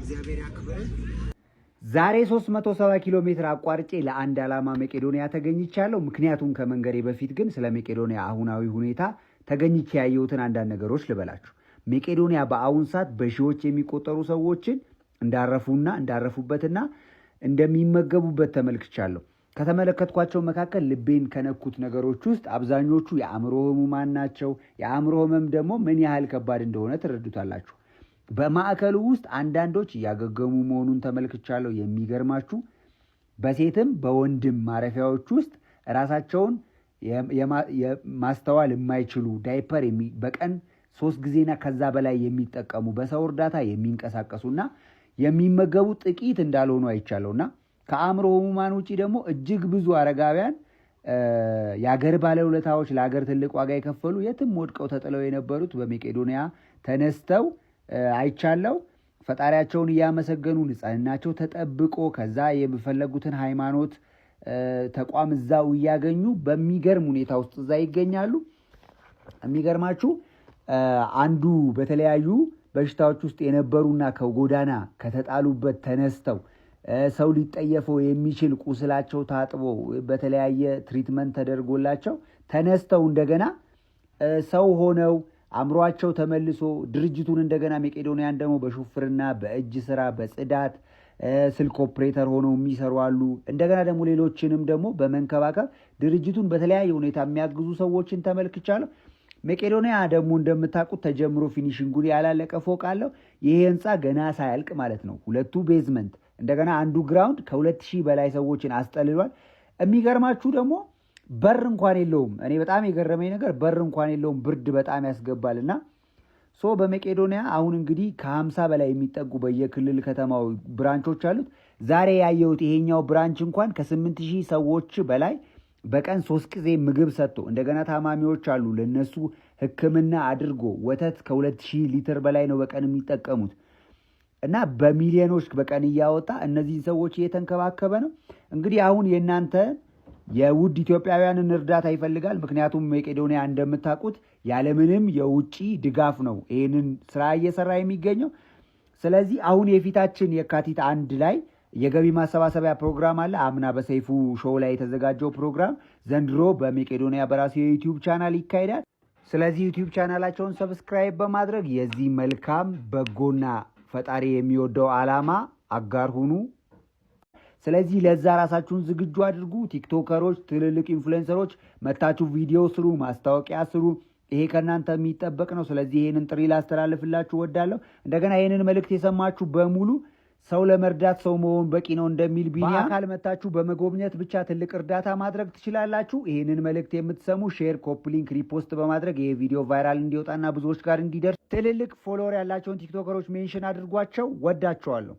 እግዚአብሔር ያክብር። ዛሬ 370 ኪሎ ሜትር አቋርጬ ለአንድ ዓላማ መቄዶንያ ተገኝቻለሁ። ምክንያቱም ከመንገሬ በፊት ግን ስለ መቄዶንያ አሁናዊ ሁኔታ ተገኝቼ ያየሁትን አንዳንድ ነገሮች ልበላችሁ። መቄዶንያ በአሁን ሰዓት በሺዎች የሚቆጠሩ ሰዎችን እንዳረፉበትና እንደሚመገቡበት ተመልክቻለሁ። ከተመለከትኳቸው መካከል ልቤን ከነኩት ነገሮች ውስጥ አብዛኞቹ የአእምሮ ህሙማን ናቸው። የአእምሮ ህመም ደግሞ ምን ያህል ከባድ እንደሆነ ትረዱታላችሁ። በማዕከሉ ውስጥ አንዳንዶች እያገገሙ መሆኑን ተመልክቻለሁ። የሚገርማችሁ በሴትም በወንድም ማረፊያዎች ውስጥ ራሳቸውን ማስተዋል የማይችሉ ዳይፐር በቀን 3 ጊዜና ከዛ በላይ የሚጠቀሙ በሰው እርዳታ የሚንቀሳቀሱና የሚመገቡ ጥቂት እንዳልሆኑ አይቻለሁና ከአእምሮ ህሙማን ውጪ ደግሞ እጅግ ብዙ አረጋውያን የአገር ባለውለታዎች ለአገር ትልቅ ዋጋ የከፈሉ የትም ወድቀው ተጥለው የነበሩት በመቄዶንያ ተነስተው አይቻለው። ፈጣሪያቸውን እያመሰገኑ ንጽህናቸው ተጠብቆ ከዛ የሚፈለጉትን ሃይማኖት ተቋም እዛው እያገኙ በሚገርም ሁኔታ ውስጥ እዛ ይገኛሉ። የሚገርማችሁ አንዱ በተለያዩ በሽታዎች ውስጥ የነበሩና ከጎዳና ከተጣሉበት ተነስተው ሰው ሊጠየፈው የሚችል ቁስላቸው ታጥቦ በተለያየ ትሪትመንት ተደርጎላቸው ተነስተው እንደገና ሰው ሆነው አእምሯቸው ተመልሶ ድርጅቱን እንደገና መቄዶንያን ደግሞ በሹፍርና በእጅ ስራ በጽዳት ስልክ ኦፕሬተር ሆነው የሚሰሩ አሉ። እንደገና ደግሞ ሌሎችንም ደግሞ በመንከባከብ ድርጅቱን በተለያየ ሁኔታ የሚያግዙ ሰዎችን ተመልክቻለሁ። መቄዶንያ ደግሞ እንደምታውቁት ተጀምሮ ፊኒሽንጉን ያላለቀ ፎቅ አለው። ይሄ ህንፃ ገና ሳያልቅ ማለት ነው 2 ቤዝመንት እንደገና አንዱ ግራውንድ ከ2000 በላይ ሰዎችን አስጠልሏል። የሚገርማችሁ ደግሞ በር እንኳን የለውም። እኔ በጣም የገረመኝ ነገር በር እንኳን የለውም። ብርድ በጣም ያስገባልና በመቄዶንያ አሁን እንግዲህ ከ50 በላይ የሚጠጉ በየክልል ከተማው ብራንቾች አሉት። ዛሬ ያየሁት ይሄኛው ብራንች እንኳን ከ8000 ሰዎች በላይ በቀን 3 ጊዜ ምግብ ሰጥቶ እንደገና ታማሚዎች አሉ ለነሱ ሕክምና አድርጎ ወተት ከ2000 ሊትር በላይ ነው በቀን የሚጠቀሙት እና በሚሊዮኖች በቀን እያወጣ እነዚህን ሰዎች እየተንከባከበ ነው። እንግዲህ አሁን የእናንተ የውድ ኢትዮጵያውያንን እርዳታ ይፈልጋል። ምክንያቱም መቄዶንያ እንደምታውቁት ያለምንም የውጭ ድጋፍ ነው ይህንን ስራ እየሰራ የሚገኘው። ስለዚህ አሁን የፊታችን የካቲት 1 ላይ የገቢ ማሰባሰቢያ ፕሮግራም አለ። አምና በሰይፉ ሾው ላይ የተዘጋጀው ፕሮግራም ዘንድሮ በመቄዶንያ በራሱ የዩቲዩብ ቻናል ይካሄዳል። ስለዚህ ዩቲዩብ ቻናላቸውን ሰብስክራይብ በማድረግ የዚህ መልካም በጎና ፈጣሪ የሚወደው ዓላማ አጋር ሁኑ። ስለዚህ ለዛ ራሳችሁን ዝግጁ አድርጉ። ቲክቶከሮች፣ ትልልቅ ኢንፍሉዌንሰሮች መታችሁ ቪዲዮ ስሩ፣ ማስታወቂያ ስሩ። ይሄ ከእናንተ የሚጠበቅ ነው። ስለዚህ ይሄንን ጥሪ ላስተላልፍላችሁ ወዳለሁ። እንደገና ይሄንን መልእክት የሰማችሁ በሙሉ ሰው ለመርዳት ሰው መሆን በቂ ነው እንደሚል ቢኒያ አካል መታችሁ በመጎብኘት ብቻ ትልቅ እርዳታ ማድረግ ትችላላችሁ። ይሄንን መልእክት የምትሰሙ ሼር፣ ኮፒ ሊንክ፣ ሪፖስት በማድረግ ይሄ ቪዲዮ ቫይራል እንዲወጣና ብዙዎች ጋር እንዲደርስ ትልልቅ ፎሎወር ያላቸውን ቲክቶከሮች ሜንሽን አድርጓቸው። ወዳቸዋለሁ።